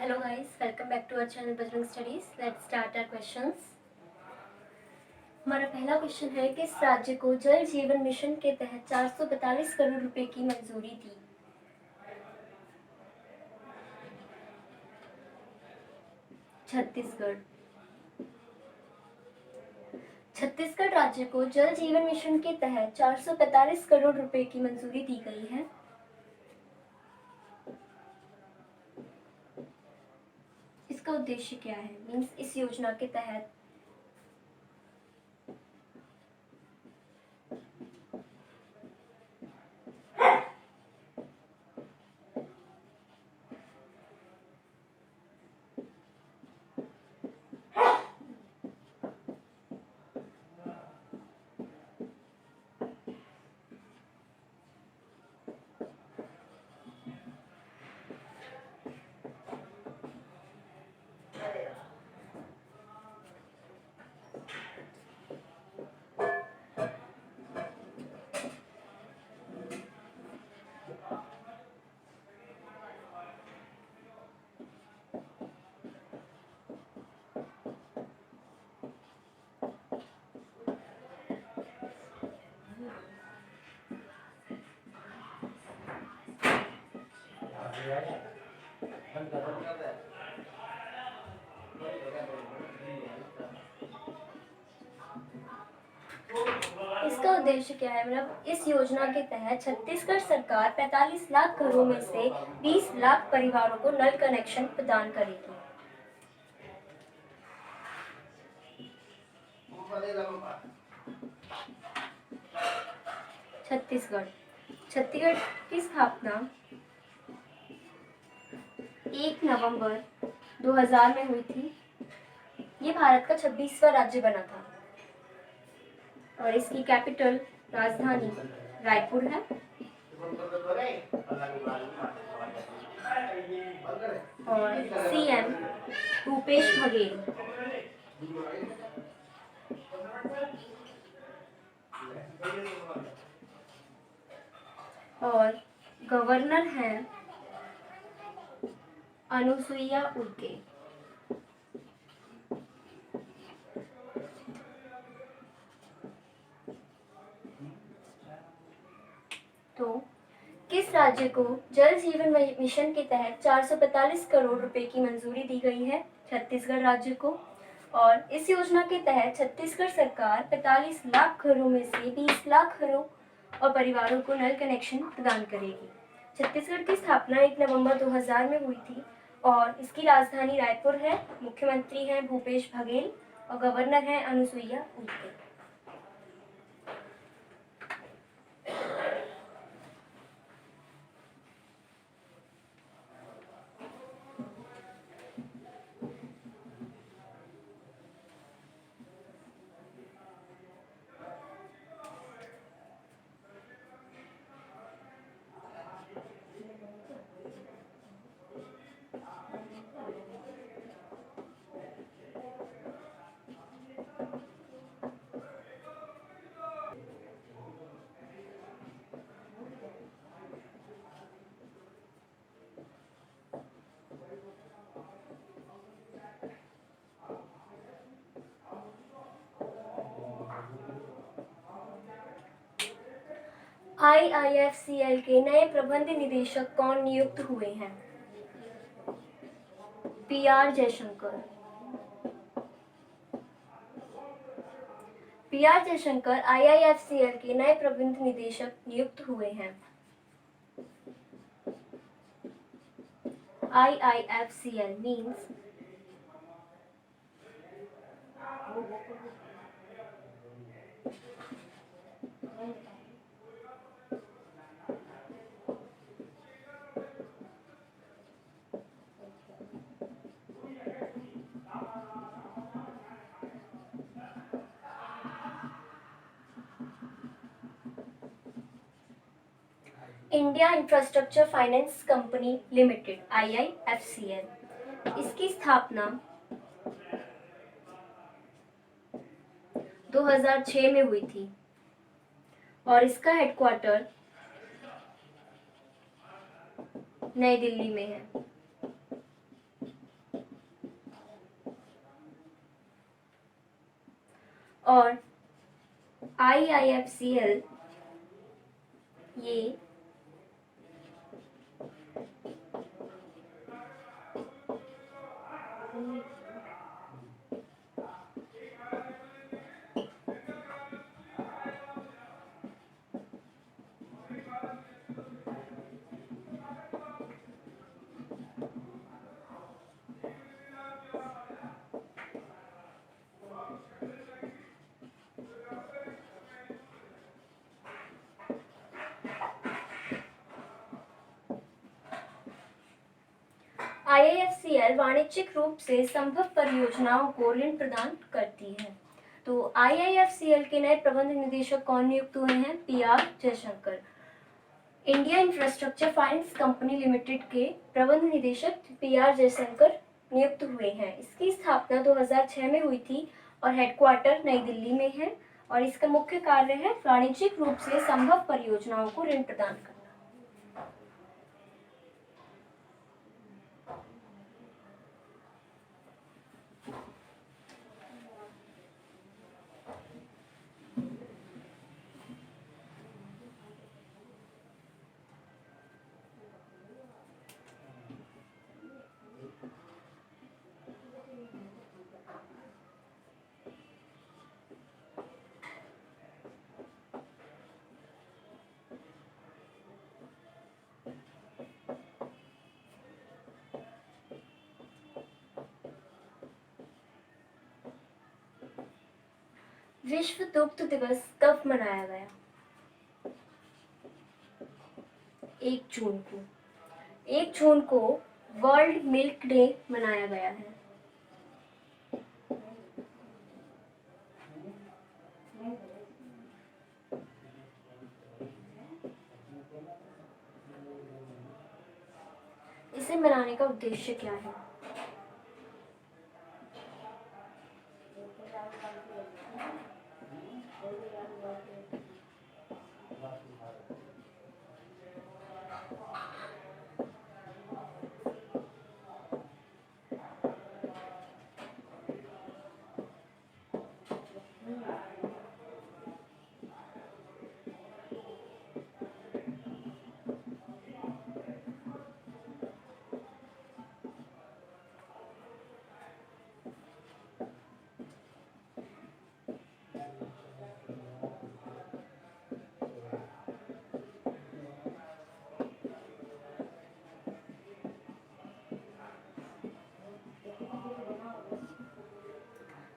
Hello guys, welcome back to our channel Bajrang Studies. Let's start our questions. हमारा पहला question है, किस राज्य को जल जीवन मिशन के तहत 445 करोड़ रुपए की मंजूरी दी? छत्तीसगढ़। छत्तीसगढ़ राज्य को जल जीवन मिशन के तहत 445 करोड़ रुपए की मंजूरी दी गई है। इसका उद्देश्य क्या है? मीन्स इस योजना के तहत इसका उद्देश्य क्या है? मतलब इस योजना के तहत छत्तीसगढ़ सरकार 45 लाख घरों में से 20 लाख परिवारों को नल कनेक्शन प्रदान करेगी। छत्तीसगढ़ की स्थापना 1 नवंबर 2000 में हुई थी। ये भारत का 26वां राज्य बना था और इसकी कैपिटल राजधानी रायपुर है और सीएम भूपेश बघेल। और गवर्नर हैं अनुसुईया उइके। तो किस राज्य को जल जीवन मिशन के तहत 445 करोड़ रुपए की मंजूरी दी गई है? छत्तीसगढ़ राज्य को। और इस योजना के तहत छत्तीसगढ़ सरकार 45 लाख घरों में से 20 लाख घरों और परिवारों को नल कनेक्शन प्रदान करेगी। छत्तीसगढ़ की स्थापना 1 नवंबर 2000 में हुई थी और इसकी राजधानी रायपुर है। मुख्यमंत्री हैं भूपेश बघेल और गवर्नर हैं अनुसुईया उइके। IIFCL के नए प्रबंध निदेशक कौन नियुक्त हुए हैं? PR Jaishankar. PR Jaishankar IIFCL के नए प्रबंध निदेशक नियुक्त हुए हैं। IIFCL means India infrastructure finance company limited IIFCL। इसकी स्थापना 2006 में हुई थी और इसका हेडक्वार्टर नई दिल्ली में है। और IIFCL ये IIFCL वाणिज्यिक रूप से संभव परियोजनाओं को ऋण प्रदान करती है। तो IIFCL के नए प्रबंध निदेशक कौन नियुक्त हुए हैं? PR Jaishankar. India infrastructure finance company limited के प्रबंध निदेशक PR जयशंकर नियुक्त हुए हैं। इसकी स्थापना 2006 में हुई थी और हेडक्वार्टर नई दिल्ली में है और इसका मुख्य कार्य है वाणिज्यिक रूप से संभव परियोजनाओं को ऋण प्रदान करना। विश्व दुग्ध दिवस कब मनाया गया? 1 जून को। 1 जून को वर्ल्ड मिल्क डे मनाया गया है। इसे मनाने का उद्देश्य क्या है?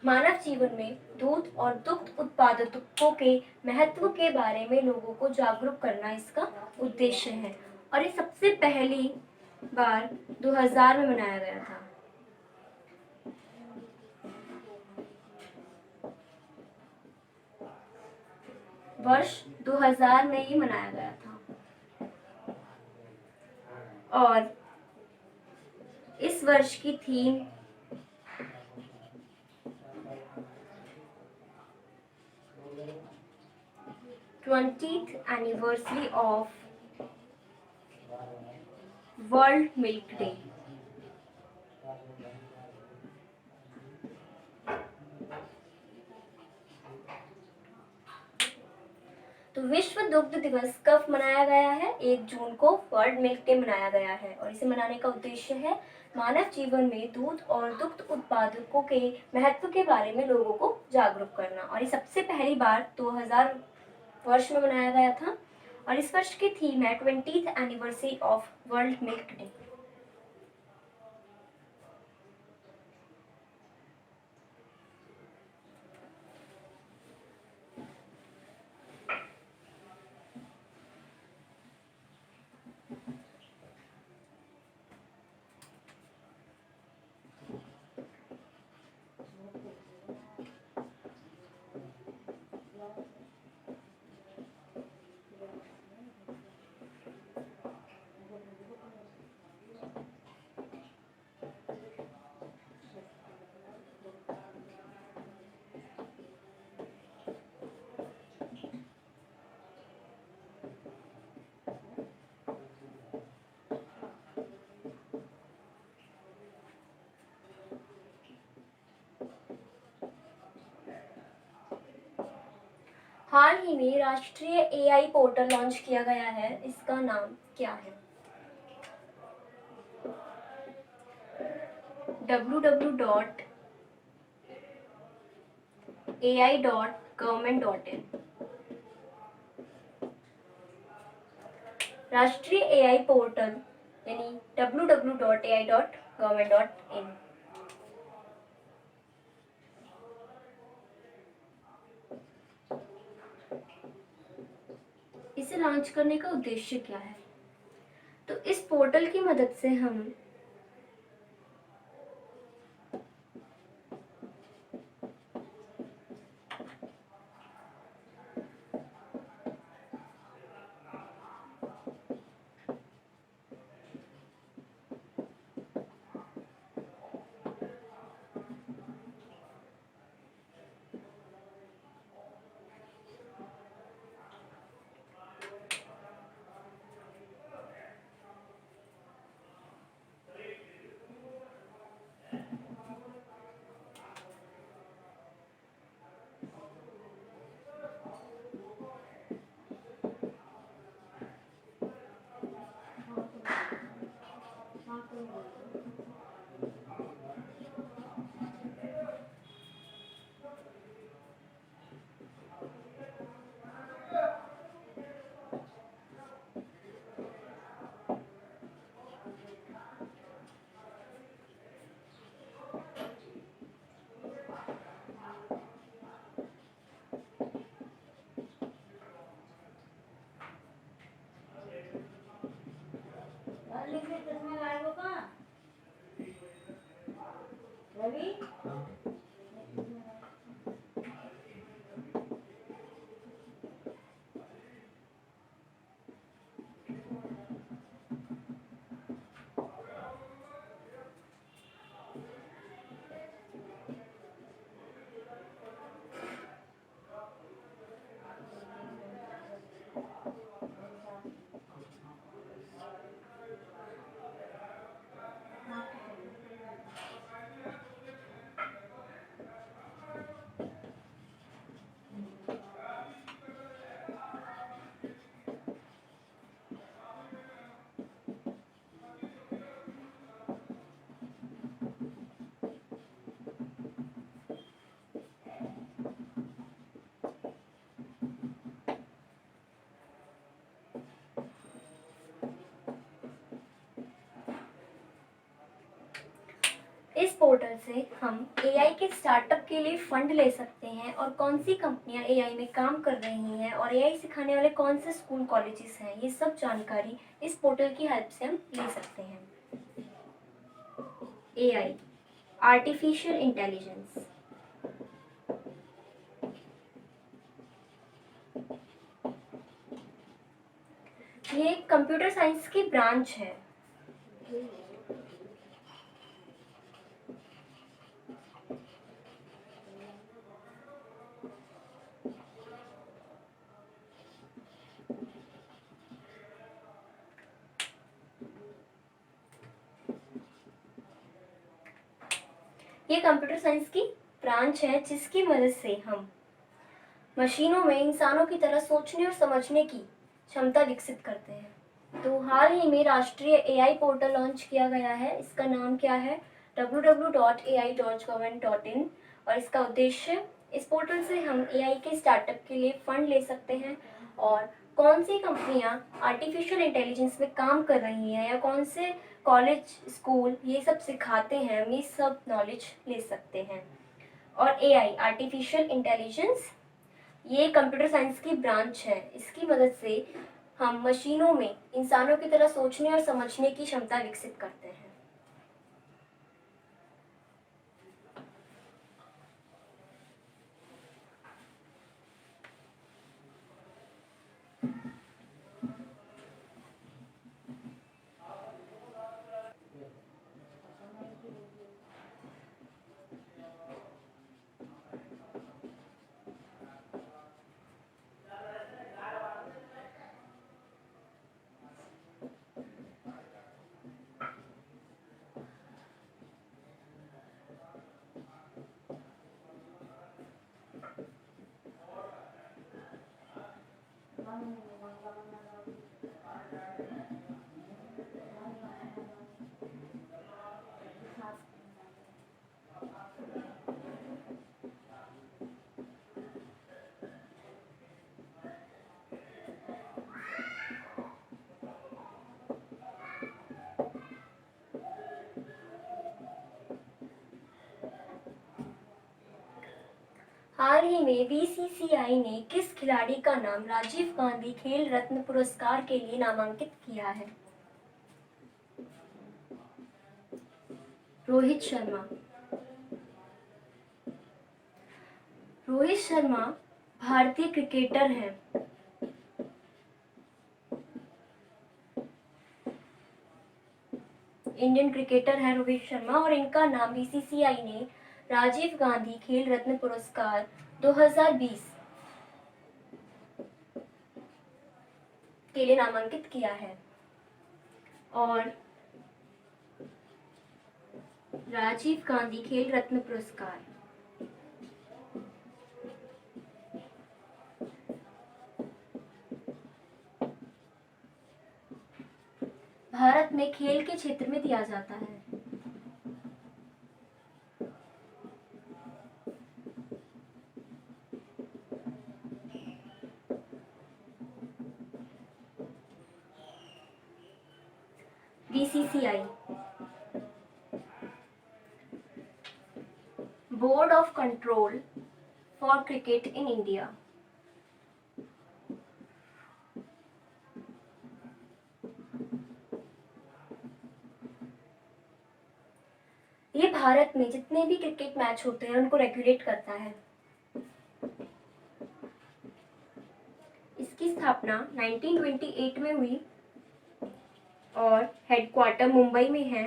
मानव जीवन में दूध और दुग्ध उत्पादकों के महत्व के बारे में लोगों को जागरूक करना इसका उद्देश्य है और ये सबसे पहली बार 2000 में मनाया गया था। वर्ष 2000 में ही मनाया गया था और इस वर्ष की theme 20th anniversary of World Milk Day। तो विश्व दुग्ध दिवस कब मनाया गया है? 1 जून को वर्ल्ड मिल्क डे मनाया गया है और इसे मनाने का उद्देश्य है मानव जीवन में दूध और दुग्ध उत्पादकों के महत्व के बारे में लोगों को जागरूक करना और ये सबसे पहली बार 2000 वर्ष में मनाया गया था और इस वर्ष की थीम है 20th anniversary of World Milk Day. हाल ही में राष्ट्रीय एआई पोर्टल लॉन्च किया गया है, इसका नाम क्या है? www.ai.government.in। राष्ट्रीय एआई पोर्टल यानी www.ai.government.in। इसे लॉन्च करने का उद्देश्य क्या है? तो इस पोर्टल की मदद से हम इस पोर्टल से हम एआई के स्टार्टअप के लिए फंड ले सकते हैं और कौन सी कंपनियां एआई में काम कर रही हैं और एआई सिखाने वाले कौन से स्कूल कॉलेजेस हैं, ये सब जानकारी इस पोर्टल की हेल्प से हम ले सकते हैं। एआई आर्टिफिशियल इंटेलिजेंस ये एक कंप्यूटर साइंस की ब्रांच है। ये कंप्यूटर साइंस की ब्रांच है जिसकी मदद से हम मशीनों में इंसानों की तरह सोचने और समझने की क्षमता विकसित करते हैं। तो हाल ही में राष्ट्रीय एआई पोर्टल लॉन्च किया गया है, इसका नाम क्या है? www.ai.government.in। और इसका उद्देश्य, इस पोर्टल से हम एआई के स्टार्टअप के लिए फंड ले सकते हैं और कौन सी कंपनियां आर्टिफिशियल इंटेलिजेंस में काम कर रही हैं या कौन से कॉलेज स्कूल ये सब सिखाते हैं, हम ये सब नॉलेज ले सकते हैं। और एआई आर्टिफिशियल इंटेलिजेंस ये कंप्यूटर साइंस की ब्रांच है, इसकी मदद से हम मशीनों में इंसानों की तरह सोचने और समझने की क्षमता विकसित करते हैं। हाल ही में बीसीसीआई ने किस खिलाड़ी का नाम राजीव गांधी खेल रत्न पुरस्कार के लिए नामांकित किया है? रोहित शर्मा। रोहित शर्मा भारतीय क्रिकेटर हैं। इंडियन क्रिकेटर हैं रोहित शर्मा और इनका नाम बीसीसीआई ने राजीव गांधी खेल रत्न पुरस्कार 2020 के लिए नामांकित किया है। और राजीव गांधी खेल रत्न पुरस्कार भारत में खेल के क्षेत्र में दिया जाता है। BCCI board of control for cricket in India. ये भारत में जितने भी क्रिकेट मैच होते हैं उनको रेगुलेट करता है। इसकी स्थापना 1928 में हुई और हेडक्वार्टर मुंबई में है।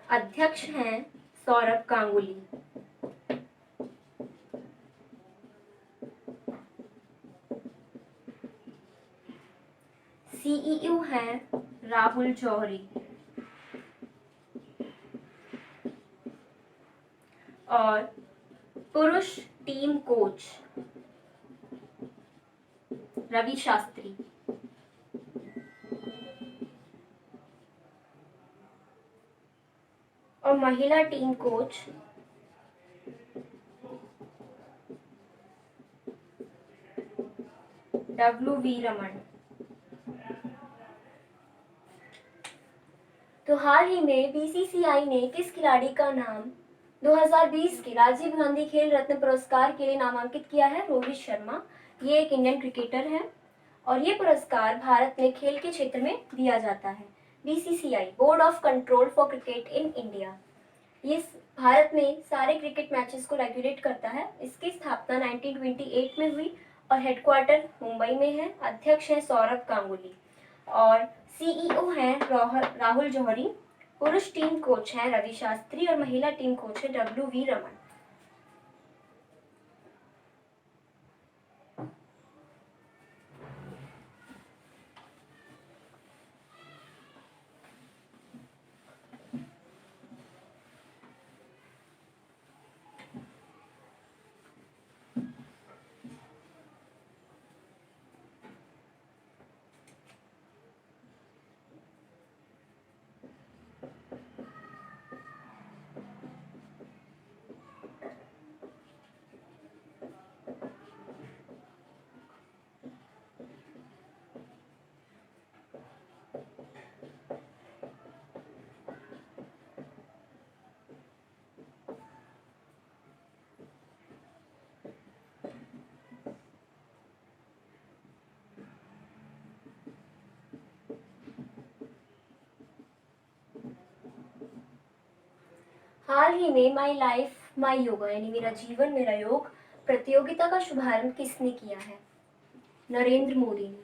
अध्यक्ष हैं सौरभ गांगुली। सीईओ हैं राहुल जौहरी। और पुरुष टीम कोच रवि शास्त्री। और महिला टीम कोच WV रमन। तो हाल ही में बीसीसीआई ने किस खिलाड़ी का नाम 2020 के राजीव गांधी खेल रत्न पुरस्कार के लिए नामांकित किया है? रोहित शर्मा। ये एक इंडियन क्रिकेटर है और ये पुरस्कार भारत में खेल के क्षेत्र में दिया जाता है। BCCI board of control for cricket in India ये भारत में सारे क्रिकेट मैचेस को रेगुलेट करता है। इसकी स्थापना 1928 में हुई और हेडक्वार्टर मुंबई में है। अध्यक्ष हैं सौरभ गांगुली और सीईओ हैं राहुल जौहरी। पुरुष टीम कोच हैं रवि शास्त्री और महिला टीम कोच है WV रमन। हाल ही में माई लाइफ माई योगा यानी मेरा जीवन मेरा योग प्रतियोगिता का शुभारंभ किसने किया है? नरेंद्र मोदी ने।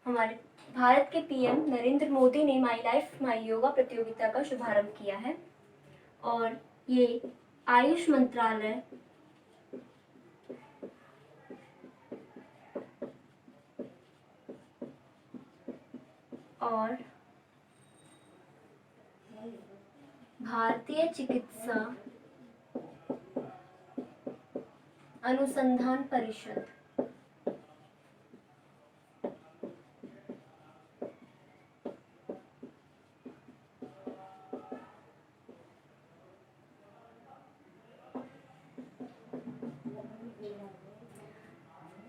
हमारे भारत के पीएम नरेंद्र मोदी ने माई लाइफ माई योगा प्रतियोगिता का शुभारंभ किया है और ये आयुष मंत्रालय और भारतीय चिकित्सा अनुसंधान परिषद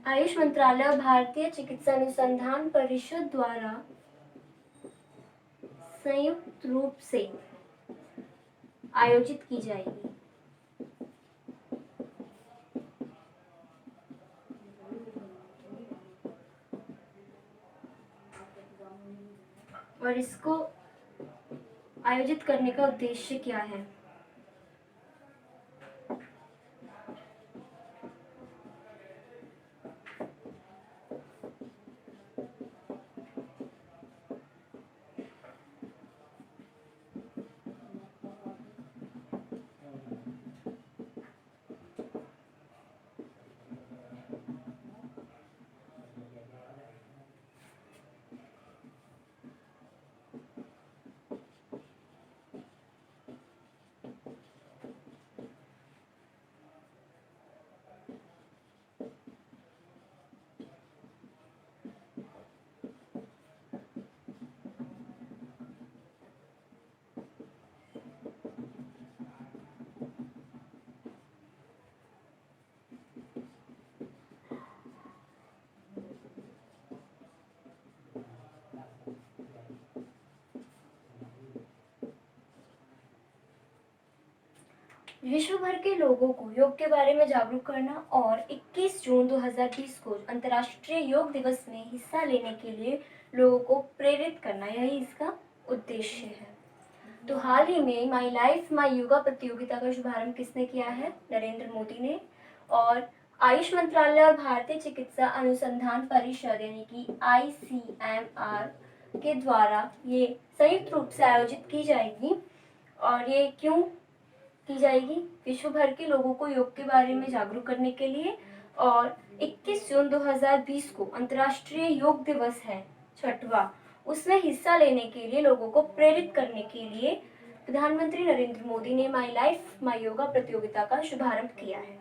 आयुष मंत्रालय और भारतीय चिकित्सा अनुसंधान परिषद द्वारा संयुक्त रूप से आयोजित की जाएगी। और इसको आयोजित करने का उद्देश्य क्या है? विश्व भर के लोगों को योग के बारे में जागरूक करना और 21 जून 2020 को अंतर्राष्ट्रीय योग दिवस में हिस्सा लेने के लिए लोगों को प्रेरित करना, यही इसका उद्देश्य है। तो हाल ही में माई लाइफ माई योगा प्रतियोगिता का शुभारंभ किसने किया है? नरेंद्र मोदी ने। और आयुष मंत्रालय और भारतीय चिकित्सा अनुसंधान परिषद यानी कि ICMR के द्वारा ये संयुक्त रूप से आयोजित की जाएगी। और ये क्यों की जाएगी? विश्व भर के लोगों को योग के बारे में जागरूक करने के लिए। और 21 जून 2020 को अंतर्राष्ट्रीय योग दिवस है, 6वां, उसमें हिस्सा लेने के लिए लोगों को प्रेरित करने के लिए प्रधानमंत्री नरेंद्र मोदी ने माई लाइफ माई योगा प्रतियोगिता का शुभारंभ किया है।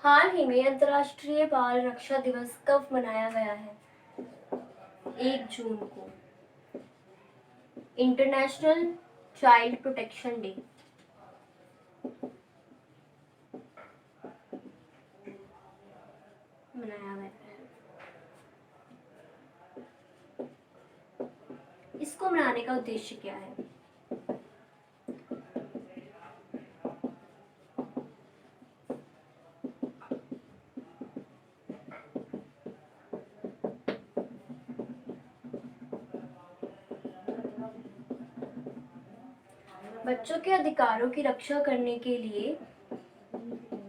हाल ही में अंतर्राष्ट्रीय बाल रक्षा दिवस कब मनाया गया है? 1 जून को, इंटरनेशनल चाइल्ड प्रोटेक्शन डे। मनाया गया है। इसको मनाने का उद्देश्य क्या है? बच्चों के अधिकारों की रक्षा करने के लिए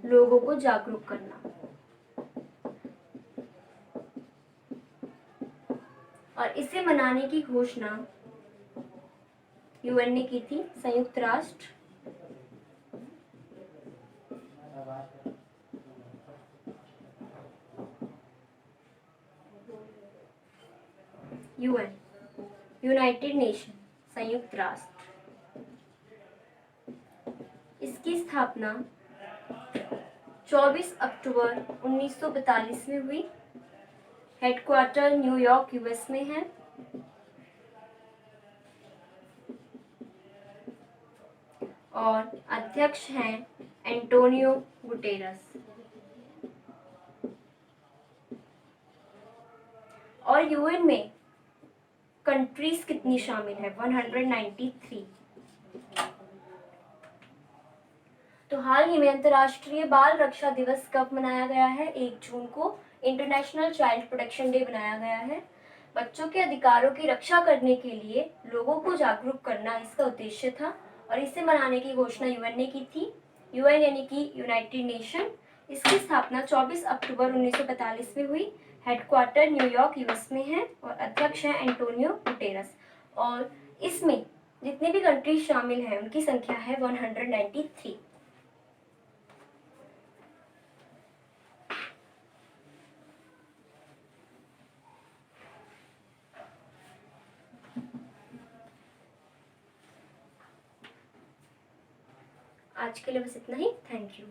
लोगों को जागरूक करना। और इसे मनाने की घोषणा UN ने की थी, संयुक्त राष्ट्र। UN, यूनाइटेड नेशन, संयुक्त राष्ट्र। इसकी स्थापना 24 अक्टूबर 1942 में हुई। हेडक्वार्टर न्यूयॉर्क, US में है। और अध्यक्ष हैं एंटोनियो गुटेरस। और UN में कंट्रीज कितनी शामिल है? 193। तो हाल ही में अंतर्राष्ट्रीय बाल रक्षा दिवस कब मनाया गया है? 1 जून को इंटरनेशनल चाइल्ड प्रोटेक्शन डे बनाया गया है। बच्चों के अधिकारों की रक्षा करने के लिए लोगों को जागरूक करना इसका उद्देश्य था। और इसे मनाने की घोषणा UN ने की थी। UN यानी कि यूनाइटेड नेशन। इसकी स्थापना 24 अक्टूबर 1945 में हुई। हेडक्वार्टर न्यूयॉर्क यूएस में है और अध्यक्ष हैं एंटोनियो गुटेरस। और इसमें जितनी भी कंट्रीज शामिल हैं उनकी संख्या है 193। आज के लिए बस इतना ही। Thank you.